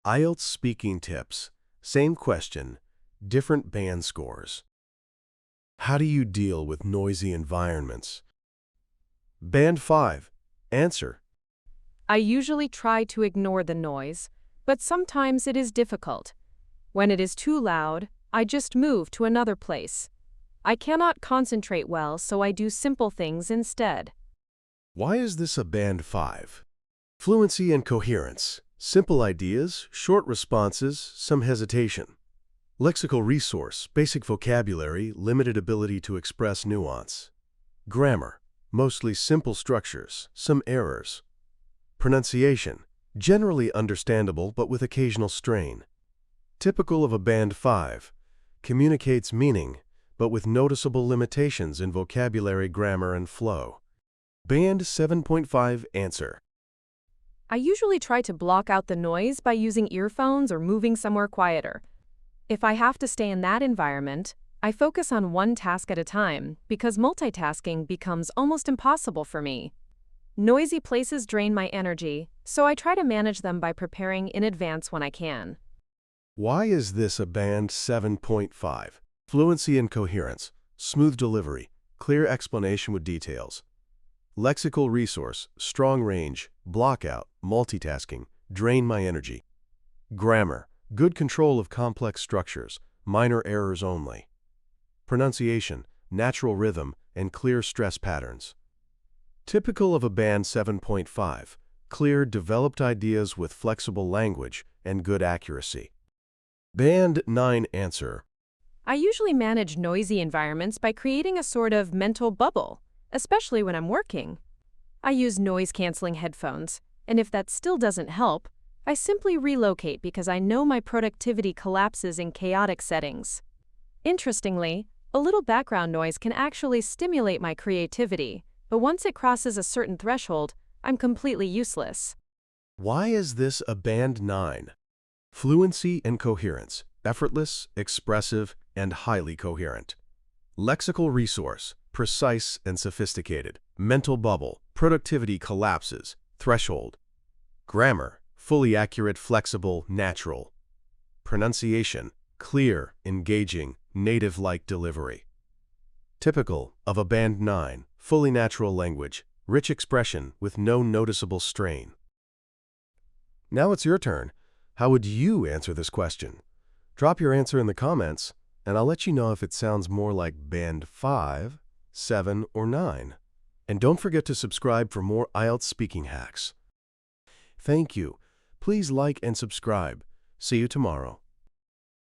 IELTS speaking tips. Same question, different band scores. How do you deal with noisy environments? Band 5. Answer. I usually try to ignore the noise, but sometimes it is difficult. When it is too loud, I just move to another place. I cannot concentrate well, so I do simple things instead. Why is this a Band 5? Fluency and coherence. Simple ideas, short responses, some hesitation. Lexical resource, basic vocabulary, limited ability to express nuance. Grammar, mostly simple structures, some errors. Pronunciation, generally understandable but with occasional strain. Typical of a Band 5, communicates meaning, but with noticeable limitations in vocabulary, grammar, and flow. Band 7.5 Answer. I usually try to block out the noise by using earphones or moving somewhere quieter. If I have to stay in that environment, I focus on one task at a time because multitasking becomes almost impossible for me. Noisy places drain my energy, so I try to manage them by preparing in advance when I can. Why is this a Band 7.5? Fluency and coherence, smooth delivery, clear explanation with details. Lexical resource, strong range, blockout, multitasking, drain my energy. Grammar, good control of complex structures, minor errors only. Pronunciation, natural rhythm, and clear stress patterns. Typical of a Band 7.5, clear, developed ideas with flexible language and good accuracy. Band 9 Answer. I usually manage noisy environments by creating a sort of mental bubble, especially when I'm working. I use noise-canceling headphones, and if that still doesn't help, I simply relocate because I know my productivity collapses in chaotic settings. Interestingly, a little background noise can actually stimulate my creativity, but once it crosses a certain threshold, I'm completely useless. Why is this a Band 9? Fluency and coherence, effortless, expressive, and highly coherent. Lexical resource, precise and sophisticated. Mental bubble, productivity collapses, threshold. Grammar, fully accurate, flexible, natural. Pronunciation, clear, engaging, native-like delivery. Typical of a Band 9, fully natural language, rich expression with no noticeable strain. Now it's your turn. How would you answer this question? Drop your answer in the comments, and I'll let you know if it sounds more like Band 5, 7, or 9. And don't forget to subscribe for more IELTS speaking hacks. Thank you. Please like and subscribe. See you tomorrow.